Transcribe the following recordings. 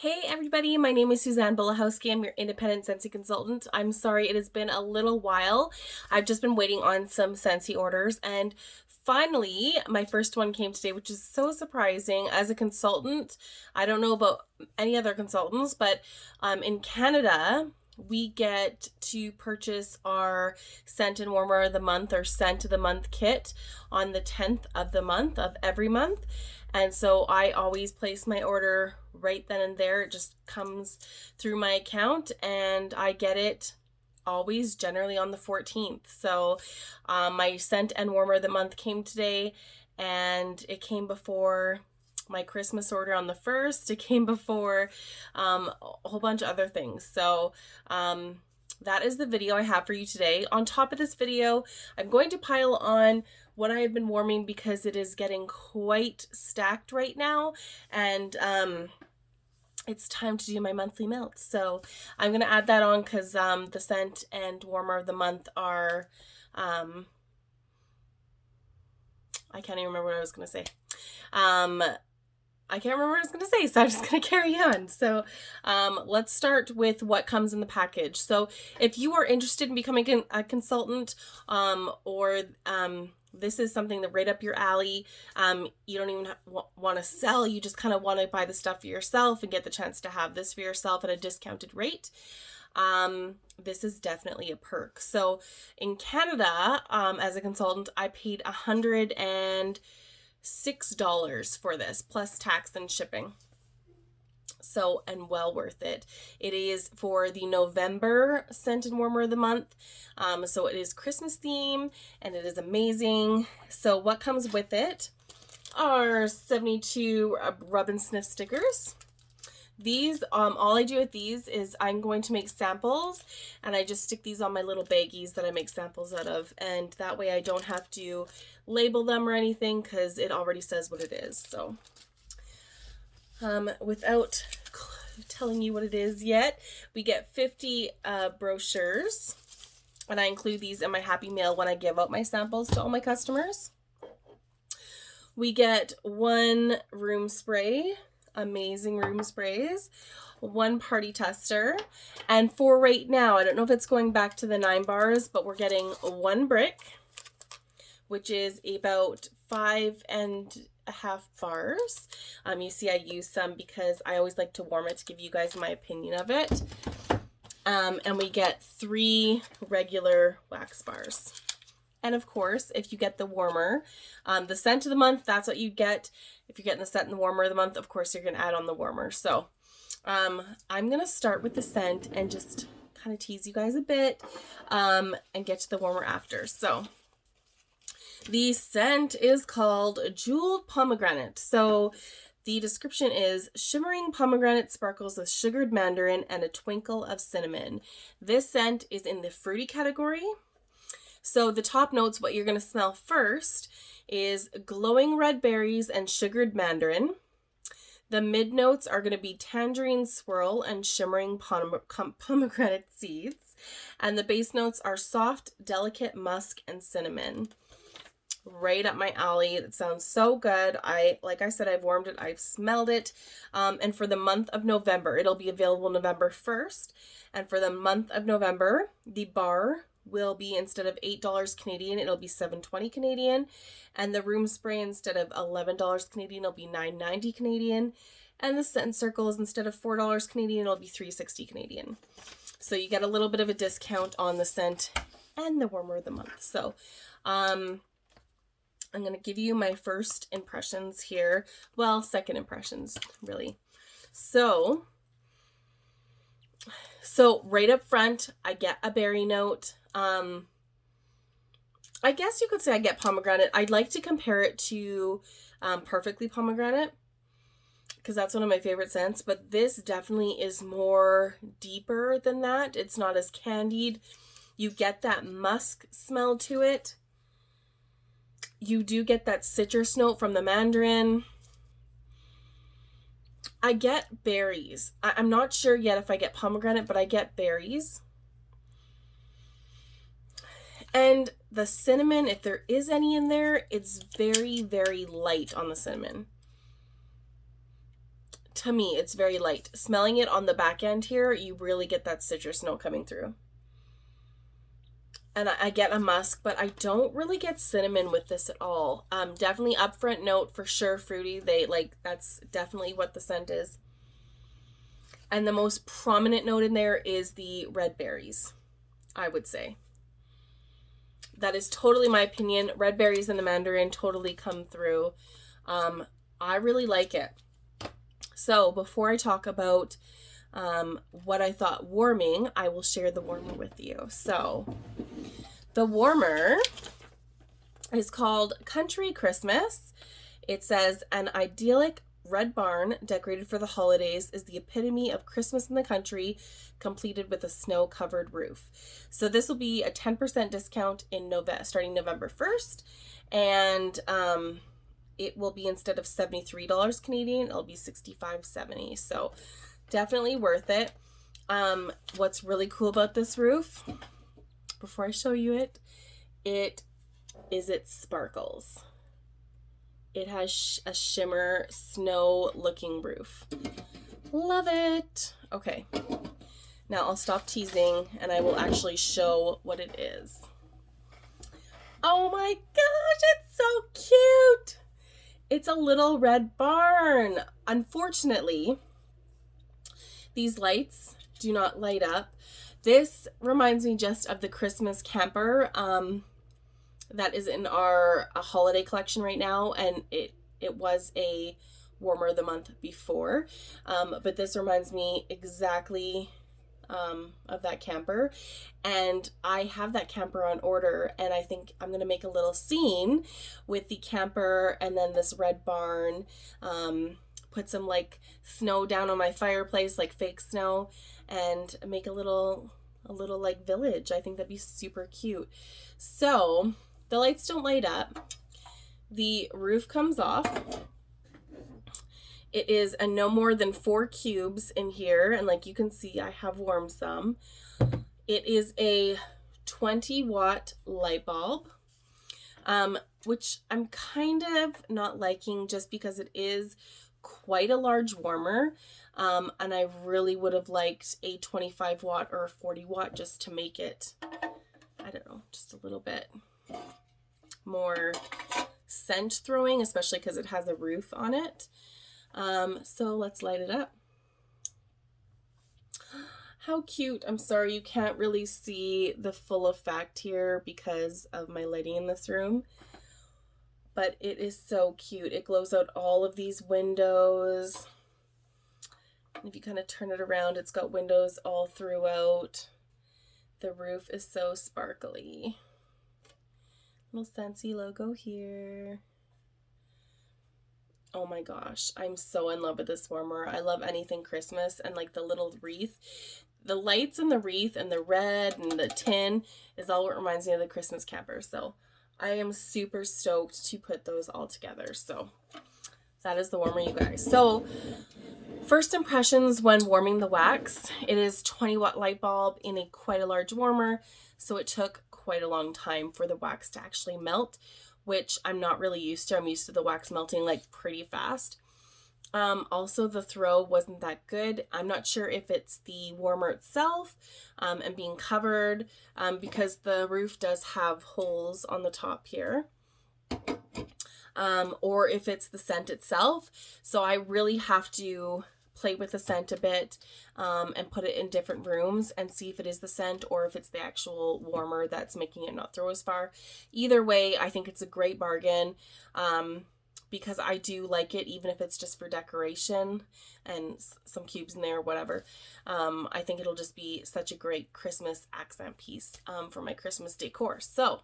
Hey everybody, my name is Suzanne Bulahowski. I'm your independent Scentsy consultant. I'm sorry it has been a little while. I've just been waiting on some Scentsy orders, and finally my first one came today, which is so surprising. As a consultant, I don't know about any other consultants, but in Canada we get to purchase our scent and warmer of the month or scent of the month kit on the 10th of the month of every month. And so I always place my order right then and there. It just comes through my account and I get it always generally on the 14th. So my scent and warmer of the month came today, and it came before my Christmas order on the 1st. It came before a whole bunch of other things. So that is the video I have for you today. On top of this video, I'm going to pile on what I have been warming because it is getting quite stacked right now, and it's time to do my monthly melts. So I'm going to add that on because the scent and warmer of the month are, I can't even remember what I was going to say. I can't remember what I was going to say, so I'm just going to carry on. So let's start with what comes in the package. So if you are interested in becoming a consultant, or this is something that right up your alley, you don't even want to sell, you just kind of want to buy the stuff for yourself and get the chance to have this for yourself at a discounted rate, this is definitely a perk. So in Canada, as a consultant, I paid $106 for this, plus tax and shipping. So, and well worth it. It is for the November scent and warmer of the month. So it is Christmas theme and it is amazing. So what comes with it are 72 rub and sniff stickers. These, all I do with these is I'm going to make samples, and I just stick these on my little baggies that I make samples out of, and that way I don't have to label them or anything because it already says what it is. So without telling you what it is yet, we get 50 brochures, and I include these in my Happy Mail when I give out my samples to all my customers. We get one room spray, amazing room sprays, one party tester, and for right now, I don't know if it's going back to the 9 bars, but we're getting one brick, which is about 5.5 bars. You see I use some because I always like to warm it to give you guys my opinion of it. And we get 3 regular wax bars. And of course, if you get the warmer, the scent of the month, that's what you get. If you're getting the scent and the warmer of the month, of course, you're going to add on the warmer. So I'm going to start with the scent and just kind of tease you guys a bit, and get to the warmer after. So the scent is called Jeweled Pomegranate. So the description is shimmering pomegranate sparkles with sugared mandarin and a twinkle of cinnamon. This scent is in the fruity category. So the top notes, what you're going to smell first, is glowing red berries and sugared mandarin. The mid notes are going to be tangerine swirl and shimmering pomegranate seeds. And the base notes are soft, delicate musk and cinnamon. Right up my alley. It sounds so good. Like I said, I've warmed it, I've smelled it. And for the month of November, it'll be available November 1st. And for the month of November, the bar will be, instead of $8 Canadian, it'll be $7.20 Canadian. And the room spray, instead of $11 Canadian, it'll be $9.90 Canadian. And the scent circles, instead of $4 Canadian, it'll be $3.60 Canadian. So you get a little bit of a discount on the scent and the warmer of the month. So I'm going to give you my first impressions here. Well, second impressions, really. So right up front, I get a berry note. I guess you could say I get pomegranate. I'd like to compare it to Perfectly Pomegranate, because that's one of my favorite scents, but this definitely is more deeper than that. It's not as candied. You get that musk smell to it. You do get that citrus note from the mandarin. I get berries. I'm not sure yet if I get pomegranate, but I get berries. And the cinnamon, if there is any in there, it's very, very light on the cinnamon. to me, it's very light. Smelling it on the back end here, you really get that citrus note coming through. And I get a musk, but I don't really get cinnamon with this at all. Definitely upfront note for sure, fruity. That's definitely what the scent is. And the most prominent note in there is the red berries, I would say. That is totally my opinion. Red berries and the mandarin totally come through. I really like it. So before I talk about what I thought warming, I will share the warmer with you. So the warmer is called Country Christmas. It says, an idyllic red barn decorated for the holidays is the epitome of Christmas in the country, completed with a snow-covered roof. So this will be a 10% discount in starting November 1st. And it will be, instead of $73 Canadian, it'll be $65.70. So definitely worth it. What's really cool about this roof, before I show you it, it sparkles. It has a shimmer snow looking roof. Love it. Okay, now I'll stop teasing and I will actually show what it is. Oh my gosh, it's so cute. It's a little red barn. Unfortunately, these lights do not light up. This reminds me just of the Christmas camper that is in our holiday collection right now, and it was a warmer the month before, but this reminds me exactly of that camper, and I have that camper on order, and I think I'm gonna make a little scene with the camper and then this red barn, put some like snow down on my fireplace, like fake snow, and make a little like village. I think that'd be super cute. So the lights don't light up. The roof comes off. It is a no more than 4 cubes in here, and like you can see, I have warmed some. It is a 20-watt light bulb, which I'm kind of not liking just because it is quite a large warmer, and I really would have liked a 25-watt or a 40-watt just to make it, I don't know, just a little bit more scent throwing, especially because it has a roof on it. So let's light it up. How cute. I'm sorry you can't really see the full effect here because of my lighting in this room, but it is so cute. It glows out all of these windows. If you kind of turn it around, it's got windows all throughout. The roof is so sparkly. Little Scentsy logo here. Oh my gosh, I'm so in love with this warmer. I love anything Christmas, and like the little wreath. The lights and the wreath and the red and the tin is all what reminds me of the Christmas camper. So I am super stoked to put those all together. So that is the warmer, you guys. So first impressions when warming the wax. It is 20-watt light bulb in quite a large warmer. So it took quite a long time for the wax to actually melt, which I'm not really used to. I'm used to the wax melting like pretty fast. Also, the throw wasn't that good. I'm not sure if it's the warmer itself and being covered, because the roof does have holes on the top here, or if it's the scent itself. So I really have to play with the scent a bit and put it in different rooms and see if it is the scent or if it's the actual warmer that's making it not throw as far. Either way, I think it's a great bargain, because I do like it, even if it's just for decoration and some cubes in there or whatever. I think it'll just be such a great Christmas accent piece for my Christmas decor. So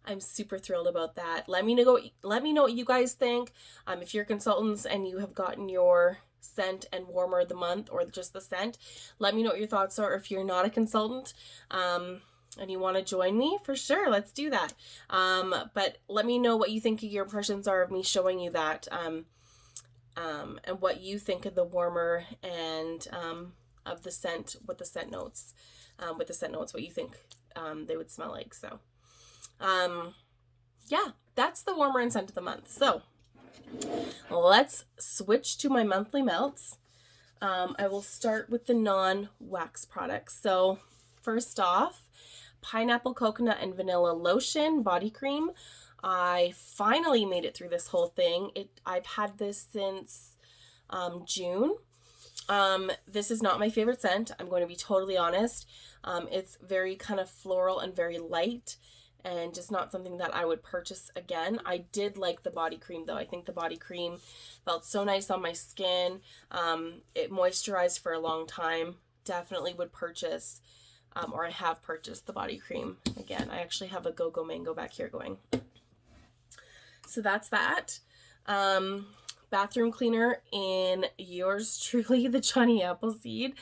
I'm super thrilled about that. Let me know what you guys think. If you're consultants and you have gotten your scent and warmer of the month or just the scent, let me know what your thoughts are. If you're not a consultant and you want to join me, for sure, let's do that. But let me know what you think your impressions are of me showing you that, and what you think of the warmer and of the scent, what the scent notes, what you think they would smell like. So yeah, that's the warmer and scent of the month. So Let's switch to my monthly melts. I will start with the non-wax products. So first off, pineapple, coconut, and vanilla lotion body cream. I finally made it through this whole thing. I've had this since June. This is not my favorite scent. I'm going to be totally honest. It's very kind of floral and very light, and just not something that I would purchase again. I did like the body cream though. I think the body cream felt so nice on my skin. It moisturized for a long time. Definitely would purchase, or I have purchased the body cream again. I actually have a Go-Go Mango back here going. So that's that. Bathroom cleaner in yours truly, the Johnny Appleseed.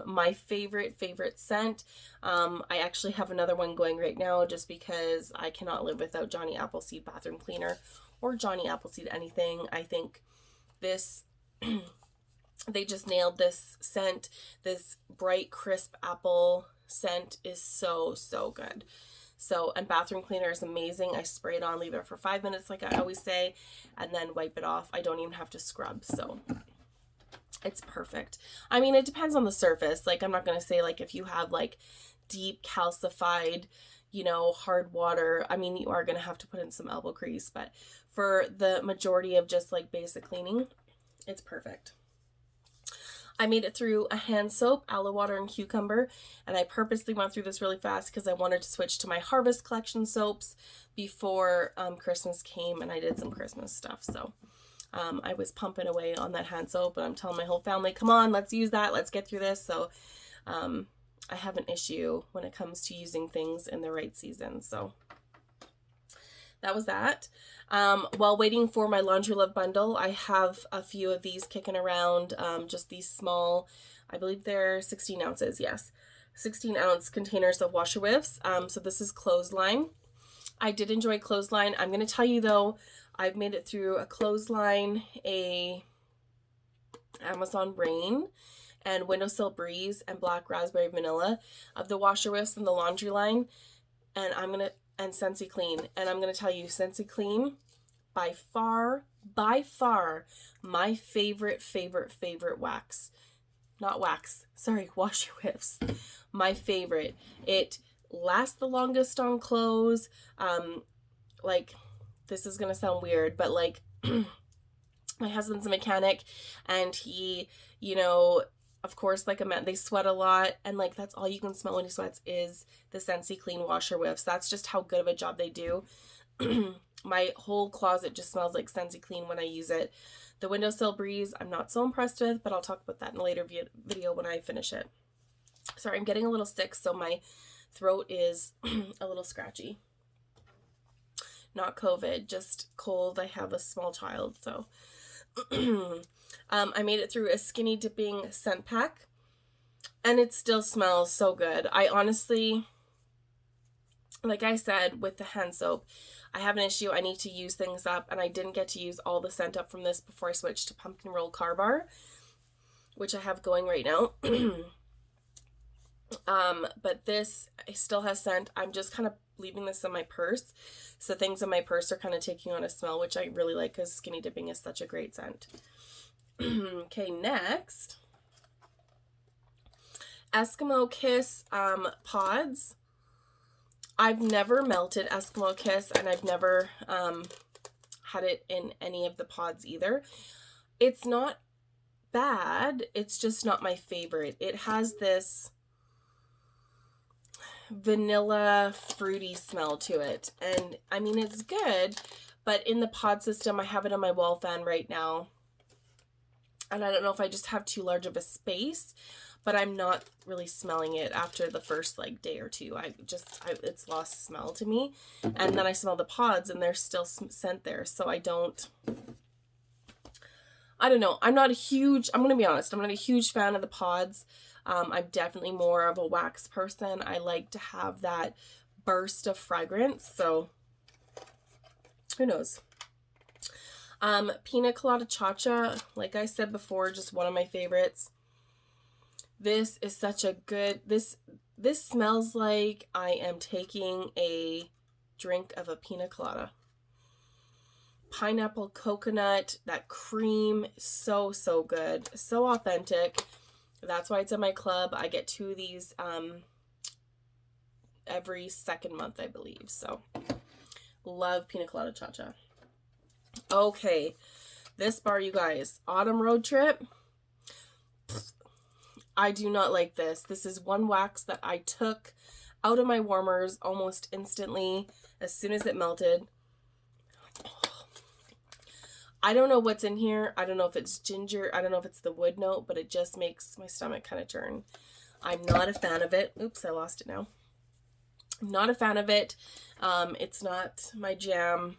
My favorite scent. I actually have another one going right now just because I cannot live without Johnny Appleseed bathroom cleaner or Johnny Appleseed anything. I think this, they just nailed this scent. This bright, crisp apple scent is so, so good. So, and bathroom cleaner is amazing. I spray it on, leave it for 5 minutes like I always say, and then wipe it off. I don't even have to scrub, so it's perfect. I mean, it depends on the surface. Like, I'm not going to say, like, if you have, like, deep calcified, you know, hard water, I mean, you are going to have to put in some elbow grease, but for the majority of just, like, basic cleaning, it's perfect. I made it through a hand soap, aloe water, and cucumber, and I purposely went through this really fast because I wanted to switch to my Harvest Collection soaps before Christmas came, and I did some Christmas stuff. So I was pumping away on that hand soap, and I'm telling my whole family, come on, let's use that, let's get through this. So I have an issue when it comes to using things in the right season. So that was that. While waiting for my Laundry Love bundle, I have a few of these kicking around, just these small, I believe they're 16 ounces, yes, 16-ounce containers of washer whiffs. So this is Clothesline. I did enjoy Clothesline. I'm going to tell you though, I've made it through a Clothesline, a Amazon Rain, and Windowsill Breeze, and Black Raspberry Vanilla of the washer whiffs in the laundry line, and Scentsy Clean. And I'm going to tell you, Scentsy Clean, by far, my favorite wax. Not wax, sorry, washer whiffs. My favorite. It lasts the longest on clothes. Like, this is going to sound weird, but like, my husband's a mechanic, and he, you know, of course, like a man, they sweat a lot, and like that's all you can smell when he sweats is the Scentsy Clean washer whiffs. That's just how good of a job they do. My whole closet just smells like Scentsy Clean when I use it. The Windowsill Breeze, I'm not so impressed with, but I'll talk about that in a later video when I finish it. Sorry, I'm getting a little sick, so my throat is a little scratchy. Not COVID, just cold. I have a small child, so... I made it through a skinny dipping scent pack, and it still smells so good. I honestly, like I said with the hand soap, I have an issue. I need to use things up, and I didn't get to use all the scent up from this before I switched to Pumpkin Roll Car Bar, which I have going right now. But this still has scent. I'm just kind of leaving this in my purse, so things in my purse are kind of taking on a smell, which I really like because skinny dipping is such a great scent. Okay, next, Eskimo Kiss pods. I've never melted Eskimo Kiss, and I've never had it in any of the pods either. It's not bad, it's just not my favorite. It has this vanilla fruity smell to it, and I mean, it's good, but in the pod system, I have it on my wall fan right now, and I don't know if I just have too large of a space, but I'm not really smelling it after the first like day or two. It's lost smell to me, and then I smell the pods and there's still some scent there, so I don't know. I'm gonna be honest, I'm not a huge fan of the pods. I'm definitely more of a wax person. I like to have that burst of fragrance, so who knows. Pina Colada Chacha, like I said before, just one of my favorites. This is such a good, this smells like I am taking a drink of a pina colada. pineapple coconut, that cream, so good, so authentic. That's why it's in my club. I get 2 of these every second month, I believe. So love Pina Colada Chacha. Okay, this bar, you guys, Autumn Road Trip. I do not like this. This is one wax that I took out of my warmers almost instantly as soon as it melted. I don't know what's in here. I don't know if it's ginger. I don't know if it's the wood note, but it just makes my stomach kind of turn. I'm not a fan of it. Oops, I lost it now. I'm not a fan of it. It's not my jam.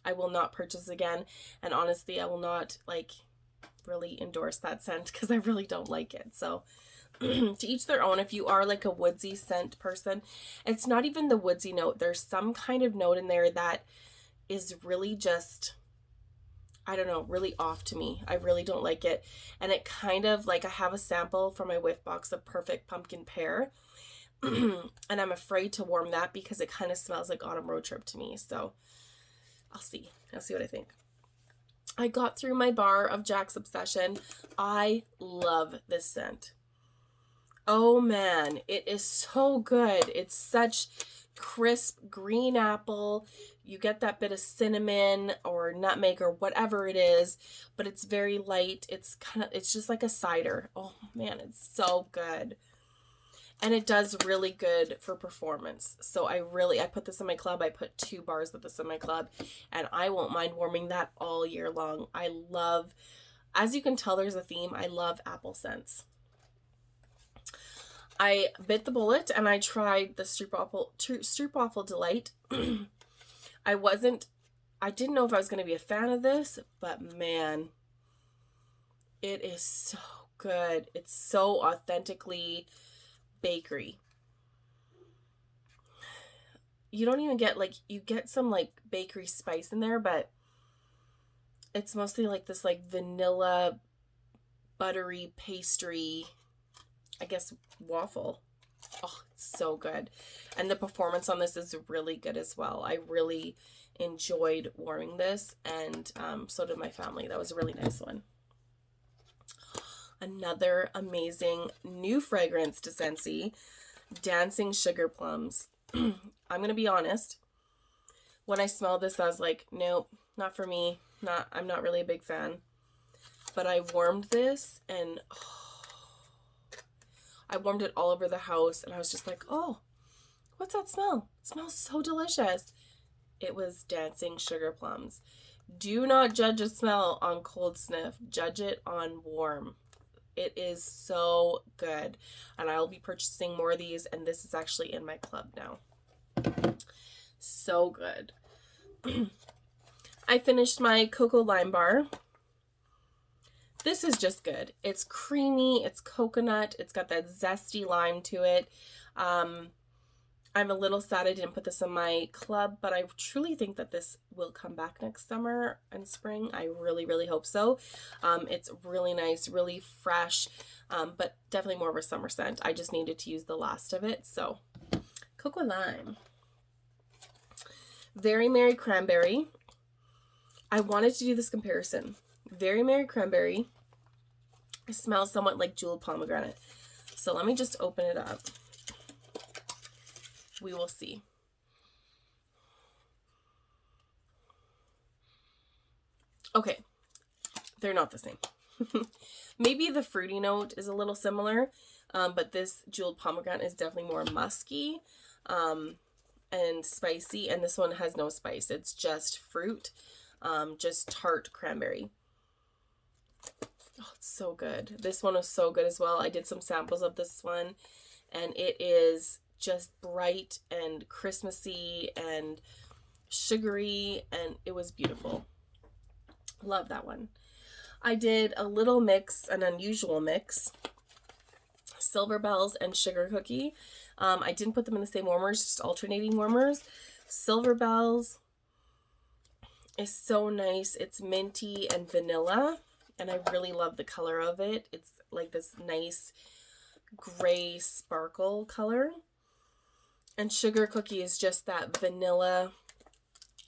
I will not purchase again. And honestly, I will not like really endorse that scent because I really don't like it. So to each their own. If you are like a woodsy scent person, it's not even the woodsy note. There's some kind of note in there that is really just, I don't know, really off to me. I really don't like it. And it kind of like, I have a sample from my whiff box of Perfect Pumpkin Pear. And I'm afraid to warm that because it kind of smells like Autumn Road Trip to me. So I'll see what I think. I got through my bar of Jack's Obsession. I love this scent. Oh man, it is so good. It's such crisp green apple. You get that bit of cinnamon or nutmeg or whatever it is, but it's very light. It's just like a cider. Oh man, it's so good. And it does really good for performance. So I put this in my club. I put 2 bars of this in my club, and I won't mind warming that all year long. I love, as you can tell, there's a theme. I love apple scents. I bit the bullet and I tried the Stroopwafel Delight. I didn't know if I was going to be a fan of this, but man, it is so good. It's so authentically bakery. You don't even get you get some like bakery spice in there, but it's mostly like this like vanilla, buttery pastry, I guess, waffle. Oh, it's so good. And the performance on this is really good as well. I really enjoyed warming this, and so did my family. That was a really nice one. Another amazing new fragrance to Scentsy, Dancing Sugar Plums. I'm going to be honest. When I smelled this, I was like, nope, not for me. I'm not really a big fan. But I warmed this, and I warmed it all over the house, and I was just like, oh, what's that smell? It smells so delicious. It was Dancing Sugar Plums. Do not judge a smell on cold sniff. Judge it on warm. It is so good. And I'll be purchasing more of these, and this is actually in my club now. So good. I finished my Coco Lime bar. This is just good. It's creamy, it's coconut, it's got that zesty lime to it. I'm a little sad I didn't put this in my club, but I truly think that this will come back next summer and spring. I really, really hope so. It's really nice, really fresh, but definitely more of a summer scent. I just needed to use the last of it. So, Coco Lime. Very Merry Cranberry. I wanted to do this comparison. Very Merry Cranberry. It smells somewhat like jeweled pomegranate. So let me just open it up. We will see. Okay, they're not the same. Maybe the fruity note is a little similar, but this jeweled pomegranate is definitely more musky and spicy, and this one has no spice. It's just fruit, just tart cranberry. Oh, it's so good. This one was so good as well. I did some samples of this one, and it is just bright and Christmassy and sugary, and it was beautiful. Love that one. I did a little mix, an unusual mix, Silver Bells and Sugar Cookie. I didn't put them in the same warmers, just alternating warmers. Silver Bells is so nice. It's minty and vanilla, and I really love the color of it. It's like this nice gray sparkle color. And Sugar Cookie is just that vanilla,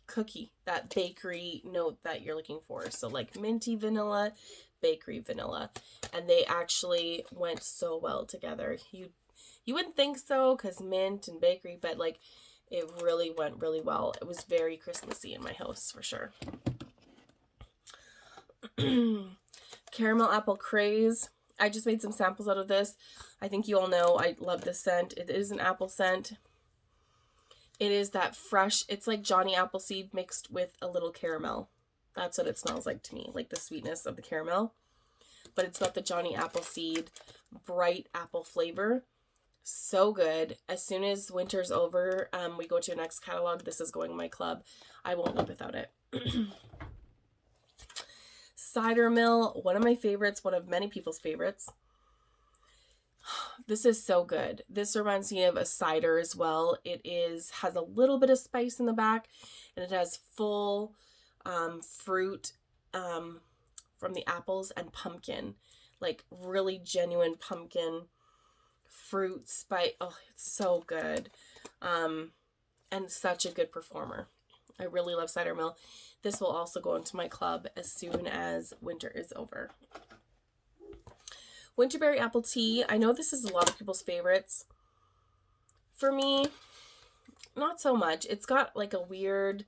cookie, that bakery note that you're looking for. So like minty vanilla, bakery vanilla, and they actually went so well together. You wouldn't think so because mint and bakery, but like it really went really well. It was very Christmassy in my house for sure. Caramel apple craze. I just made some samples out of this. I think you all know I love this scent. It is an apple scent. It is that fresh, it's like Johnny Appleseed mixed with a little caramel. That's what it smells like to me, like the sweetness of the caramel. But it's got the Johnny Appleseed bright apple flavor. So good. As soon as winter's over, we go to the next catalog. This is going in my club. I won't live without it. Cider Mill, one of my favorites, one of many people's favorites. This is so good. This reminds me of a cider as well. It has a little bit of spice in the back, and it has full fruit from the apples and pumpkin, like really genuine pumpkin fruit spice. Oh, it's so good, and such a good performer. I really love Cider Mill. This will also go into my club as soon as winter is over. Winterberry apple tea. I know this is a lot of people's favorites. For me, not so much. It's got like a weird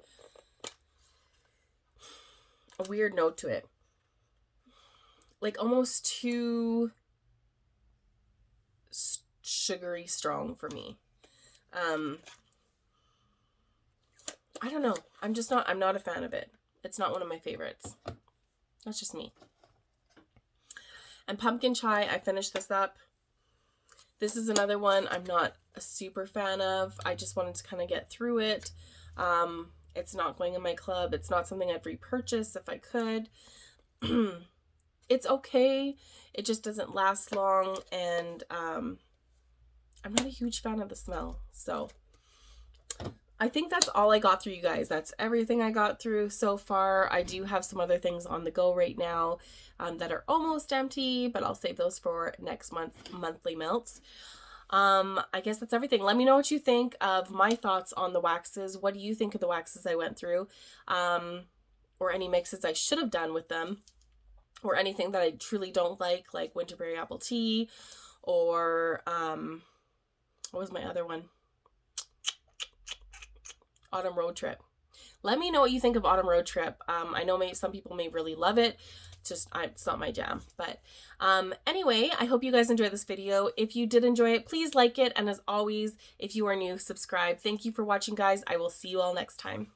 note to it. Like almost too sugary strong for me. I don't know. I'm not a fan of it. It's not one of my favorites. That's just me. And pumpkin chai, I finished this up. This is another one I'm not a super fan of. I just wanted to kind of get through it. It's not going in my club. It's not something I'd repurchase if I could. It's okay. It just doesn't last long, and I'm not a huge fan of the smell. So I think that's all I got through, you guys. That's everything I got through so far. I do have some other things on the go right now that are almost empty, but I'll save those for next month's monthly melts. I guess that's everything. Let me know what you think of my thoughts on the waxes. What do you think of the waxes I went through? Or any mixes I should have done with them, or anything that I truly don't like Winterberry apple tea, or what was my other one? Autumn Road Trip. Let me know what you think of Autumn Road Trip. I know some people may really love it. It's not my jam. But anyway, I hope you guys enjoyed this video. If you did enjoy it, please like it. And as always, if you are new, subscribe. Thank you for watching, guys. I will see you all next time.